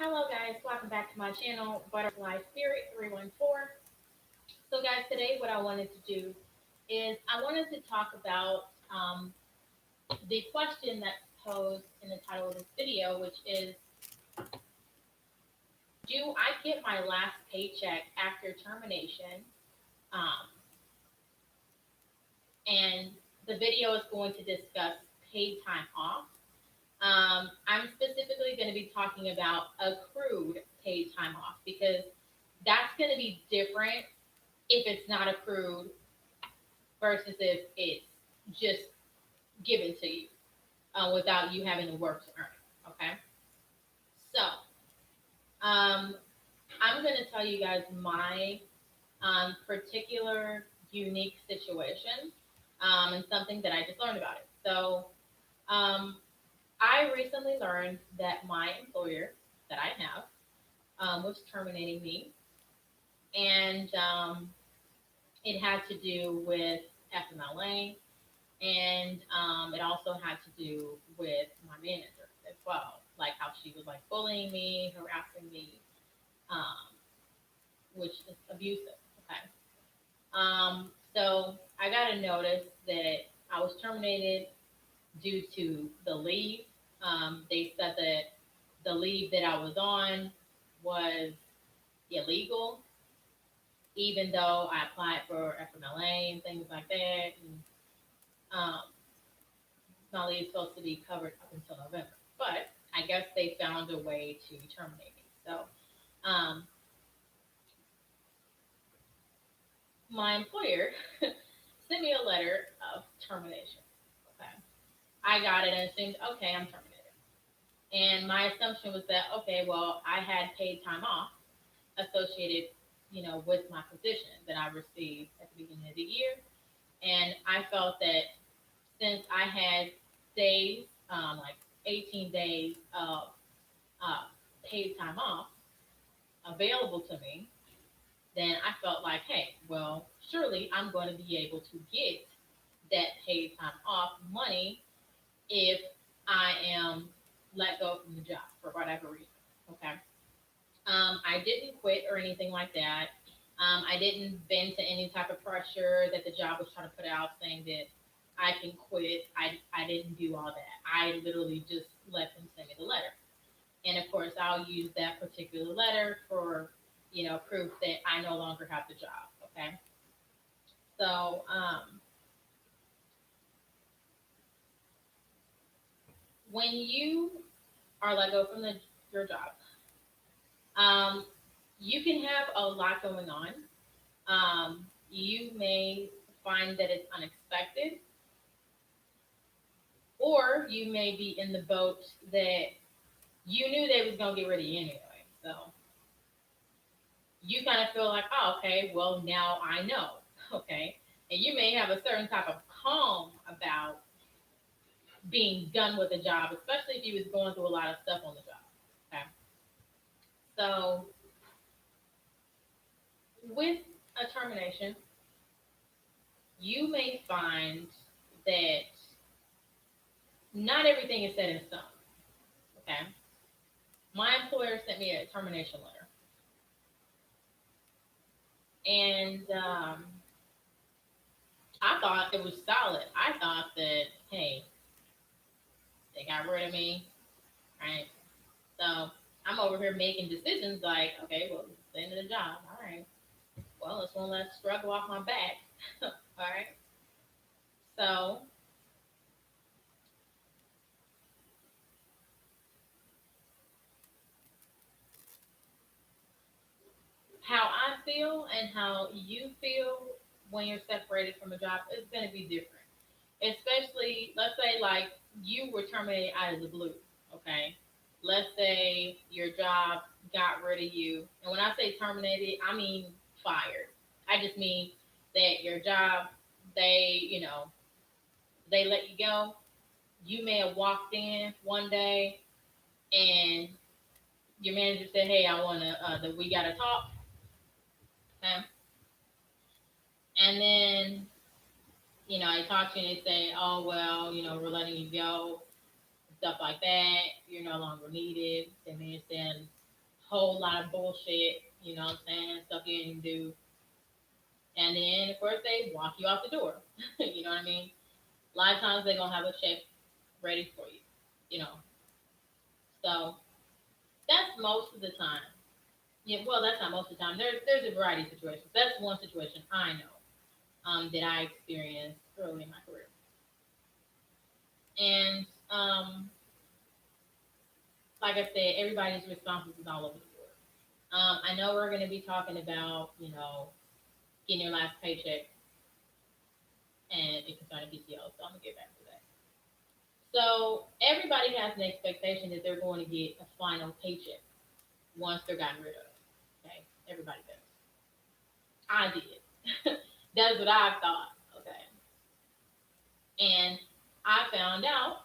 Hello guys, welcome back to my channel, Butterfly Spirit 314. So guys, today what I wanted to do is I wanted to talk about the question that's posed in the title of this video, which is, do I get my last paycheck after termination? Um, and the video is going to discuss paid time off. I'm specifically going to be talking about accrued paid time off because that's going to be different if it's not accrued versus if it's just given to you without you having to work to earn it. Okay, so I'm going to tell you guys my particular unique situation and something that I just learned about it. So um, I recently learned that my employer that I have was terminating me, and it had to do with FMLA, and it also had to do with my manager as well, like how she was like bullying me, harassing me, um, which is abusive. Okay. So I got a notice that I was terminated due to the leave. They said that the leave that I was on was illegal, even though I applied for FMLA and things like that. And um, my leave is supposed to be covered up until November, but I guess they found a way to terminate me. So um, my employer sent me a letter of termination. Okay, I got it and assumed, okay, I'm terminated. And my assumption was that, okay, well, I had paid time off associated, with my position that I received at the beginning of the year. And I felt that since I had days, like 18 days of uh, paid time off available to me, then I felt like, hey, well, surely I'm going to be able to get that paid time off money if I am let go from the job for whatever reason. Okay. I didn't quit or anything like that. I didn't bend to any type of pressure that the job was trying to put out saying that I can quit. I didn't do all that. I literally just let them send me the letter. And of course, I'll use that particular letter for, proof that I no longer have the job. Okay. So when you are let go from your job, um, you can have a lot going on. You may find that it's unexpected, or you may be in the boat that you knew they was gonna get rid of you anyway. So you kind of feel like, oh, okay, well now I know, okay, and you may have a certain type of calm about being done with the job, especially if you was going through a lot of stuff on the job. Okay, so with a termination, you may find that not everything is set in stone. Okay, my employer sent me a termination letter, and I thought it was solid. I thought that, hey, they got rid of me, right? So I'm over here making decisions like, okay, well, it's the end of the job. All right. Well, it's one less struggle off my back. All right. So how I feel and how you feel when you're separated from a job is going to be different. Especially, let's say, like, you were terminated out of the blue, okay? Let's say your job got rid of you. And when I say terminated, I mean fired. I just mean that your job, they let you go. You may have walked in one day and your manager said, hey, I want to, that we got to talk. Okay? And then, I talk to you and they say, oh, well, we're letting you go, stuff like that. You're no longer needed. They may understand. whole lot of bullshit, you know what I'm saying, stuff you didn't do. And then, of course, they walk you out the door. You know what I mean? A lot of times they're going to have a check ready for you, you know. So that's most of the time. Yeah, well, that's not most of the time. There's a variety of situations. That's one situation I know that I experienced early in my career. And like I said, everybody's responses is all over the board. I know we're going to be talking about, getting your last paycheck and it concerning PTO, so I'm going to get back to that. So everybody has an expectation that they're going to get a final paycheck once they're gotten rid of. Okay, everybody does. I did. That's what I thought. Okay, and I found out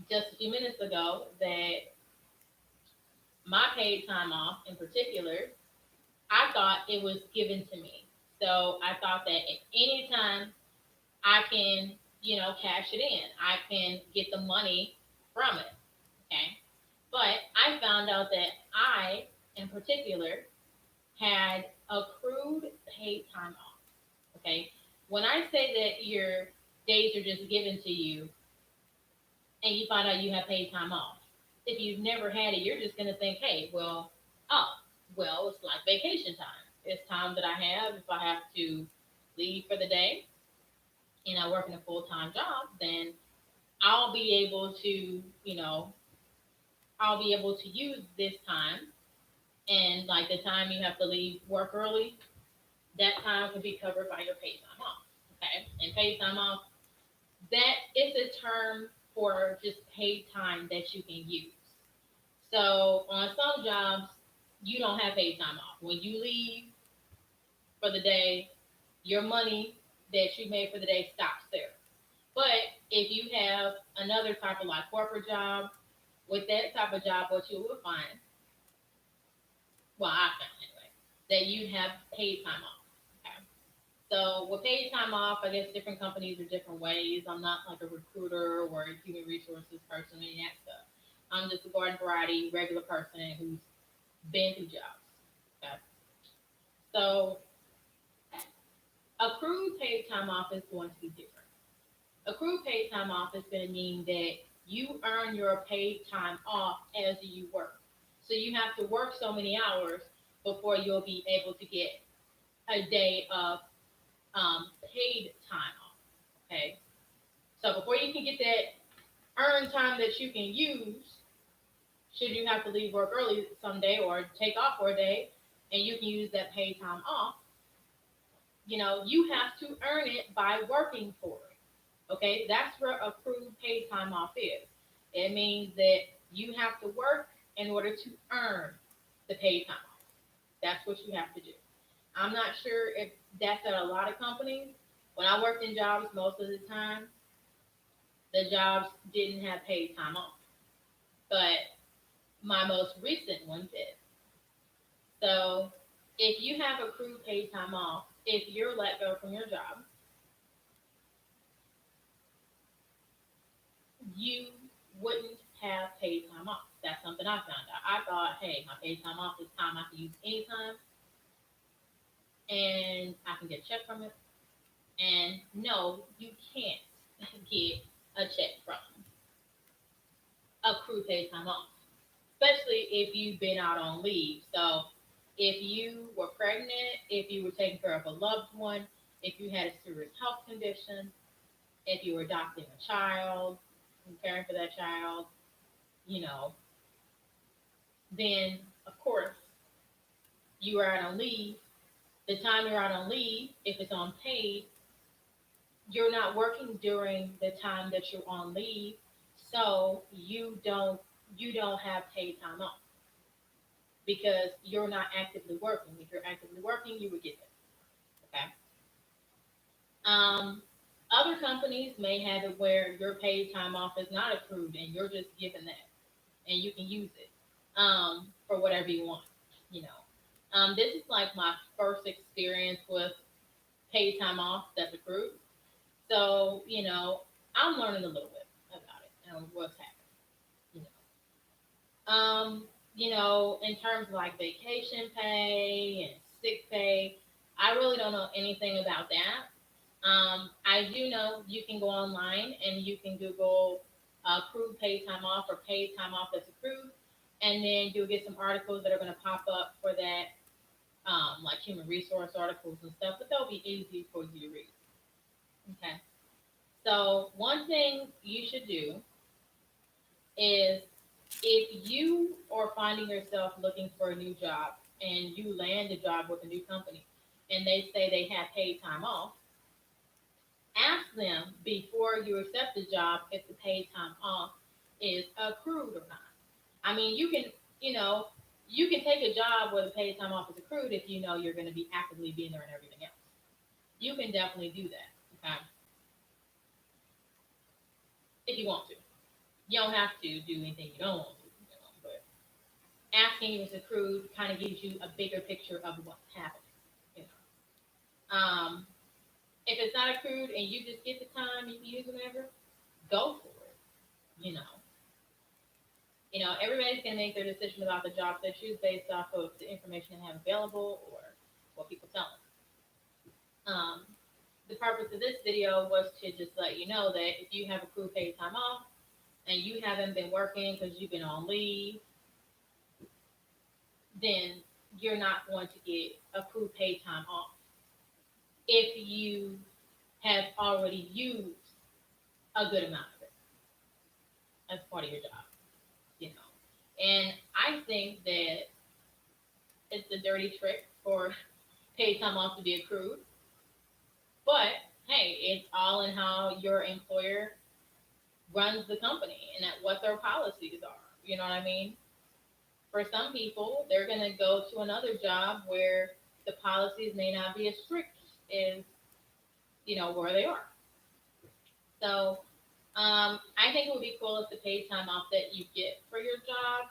just a few minutes ago that my paid time off, in particular, I thought it was given to me. So I thought that at any time I can, cash it in. I can get the money from it. Okay. But I found out that I, in particular, had accrued paid time off. Okay. When I say that your days are just given to you and you find out you have paid time off, if you've never had it, you're just going to think, hey, well, oh, well, it's like vacation time. It's time that I have. If I have to leave for the day and I work in a full time job, then I'll be able to, I'll be able to use this time. And like the time you have to leave work early, that time can be covered by your paid time off. Okay. And paid time off, that is a term for just paid time that you can use. So on some jobs, you don't have paid time off. When you leave for the day, your money that you made for the day stops there. But if you have another type of like corporate job, with that type of job, what you will find, well, I found anyway, that you have paid time off. Okay. So with paid time off, I guess different companies are different ways. I'm not like a recruiter or a human resources person and that stuff. I'm just a garden variety regular person who's been through jobs. Okay. So accrued paid time off is going to be different. Accrued paid time off is going to mean that you earn your paid time off as you work. So you have to work so many hours before you'll be able to get a day of paid time off. Okay. So before you can get that earned time that you can use, should you have to leave work early someday or take off for a day, and you can use that paid time off, you have to earn it by working for it. Okay, that's where accrued paid time off is. It means that you have to work in order to earn the paid time off. That's what you have to do. I'm not sure if that's at a lot of companies. When I worked in jobs, most of the time, the jobs didn't have paid time off. But my most recent one did. So if you have accrued paid time off, if you're let go from your job, you wouldn't have paid time off. That's something I found out. I thought, hey, my paid time off is time I can use anytime and I can get a check from it. And no, you can't get a check from accrued paid time off, especially if you've been out on leave. So if you were pregnant, if you were taking care of a loved one, if you had a serious health condition, if you were adopting a child and caring for that child, you know, then of course you are out on leave. The time you're out on leave, if it's unpaid, you're not working during the time that you're on leave, so you don't have paid time off because you're not actively working. If you're actively working, you would get it. Okay. Um, Other companies may have it where your paid time off is not accrued and you're just given that and you can use it for whatever you want. You know, this is like my first experience with paid time off that's accrued. So, I'm learning a little bit about it and what's happening. You know. In terms of like vacation pay and sick pay, I really don't know anything about that. I do know you can go online and you can Google accrued paid time off or paid time off that's accrued, and then you'll get some articles that are going to pop up for that, like human resource articles and stuff, but they'll be easy for you to read. Okay. So, one thing you should do is if you are finding yourself looking for a new job and you land a job with a new company and they say they have paid time off, ask them before you accept the job if the paid time off is accrued or not. I mean, you know, you can take a job where the paid time off is accrued if you know you're going to be actively being there and everything else. You can definitely do that, okay, if you want to. You don't have to do anything you don't want to, but asking if it's accrued kind of gives you a bigger picture of what's happening. You know, if it's not accrued and you just get the time you can use whenever, go for it. You know, everybody's gonna make their decision about the jobs they choose based off of the information they have available or what people tell them. The purpose of this video was to just let you know that if you have accrued paid time off and you haven't been working because you've been on leave, then you're not going to get accrued paid time off if you have already used a good amount of it as part of your job, you know. And I think that it's a dirty trick for paid time off to be accrued, but hey, it's all in how your employer runs the company and at what their policies are. You know what I mean? For some people, they're going to go to another job where the policies may not be as strict as where they are. So I think it would be cool if the paid time off that you get for your job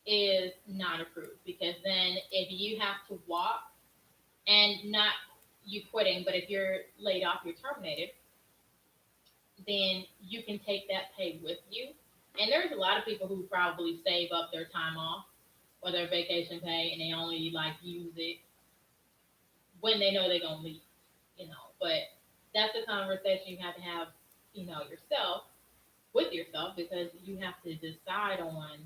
is not accrued, because then if you have to walk, and not you quitting, but if you're laid off, you're terminated, then you can take that pay with you. And there's a lot of people who probably save up their time off or their vacation pay and they only like use it when they know they're gonna leave. But that's a conversation you have to have, yourself with yourself, because you have to decide on,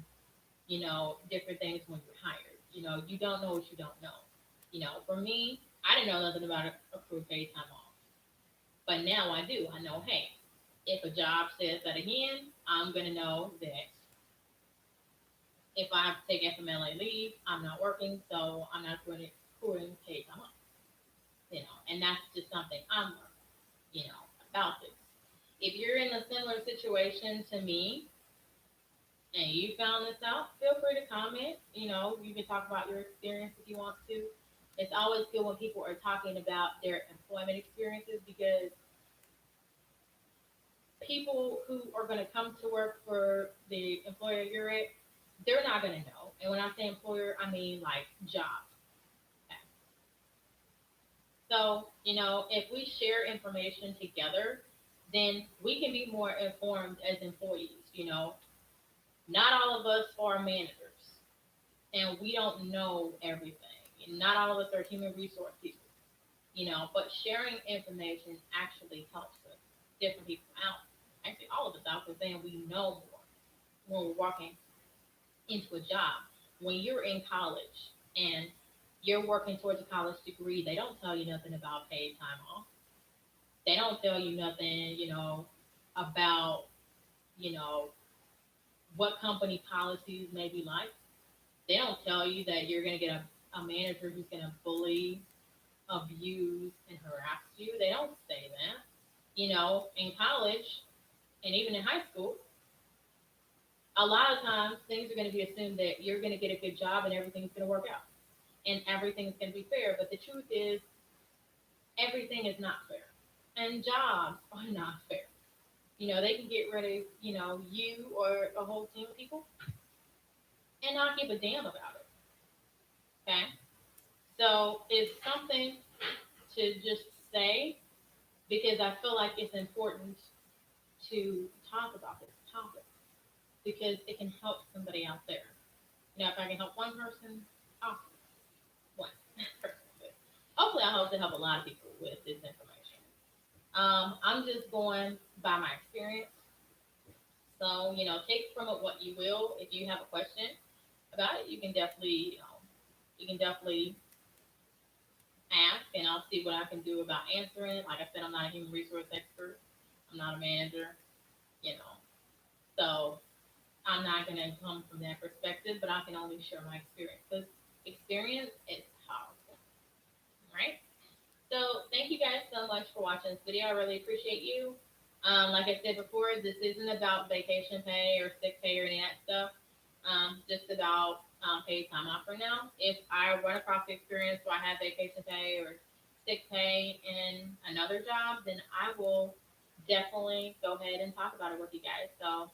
different things when you're hired. You don't know what you don't know. For me, I didn't know nothing about accrued paid time off. But now I do. I know, hey, if a job says that again, I'm going to know that if I have to take FMLA leave, I'm not working, so I'm not accruing paid time off. And that's just something I'm learning, about this. If you're in a similar situation to me and you found this out, feel free to comment. You can talk about your experience if you want to. It's always good when people are talking about their employment experiences, because people who are going to come to work for the employer you're at, they're not going to know. And when I say employer, I mean like job. Okay. So, if we share information together, then we can be more informed as employees. Not all of us are managers and we don't know everything. Not all of us are human resource people, but sharing information actually helps us, different people out. Actually, all of us out, because then we know more when we're walking into a job. When you're in college and you're working towards a college degree, they don't tell you nothing about paid time off. They don't tell you nothing, about, you know, what company policies may be like. They don't tell you that you're going to get a manager who's going to bully, abuse, and harass you. They don't say that. In college and even in high school, a lot of times things are going to be assumed that you're going to get a good job and everything's going to work out and everything's going to be fair. But the truth is, everything is not fair. And jobs are not fair. They can get rid of, you or a whole team of people and not give a damn about it. Okay? So it's something to just say, because I feel like it's important to talk about this topic because it can help somebody out there. If I can help one person, awesome. One person. But hopefully, I hope to help a lot of people with this information. I'm just going by my experience. So, take from it what you will. If you have a question about it, you can definitely ask, and I'll see what I can do about answering it. Like I said, I'm not a human resource expert. I'm not a manager, you know. So I'm not going to come from that perspective, but I can only share my experience because experience is powerful, right? So thank you guys so much for watching this video. I really appreciate you. Like I said before, this isn't about vacation pay or sick pay or any of that stuff. Just about paid time off for now. If I run across the experience where I have vacation pay or sick pay in another job, then I will definitely go ahead and talk about it with you guys. So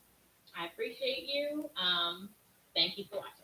I appreciate you. Thank you for watching.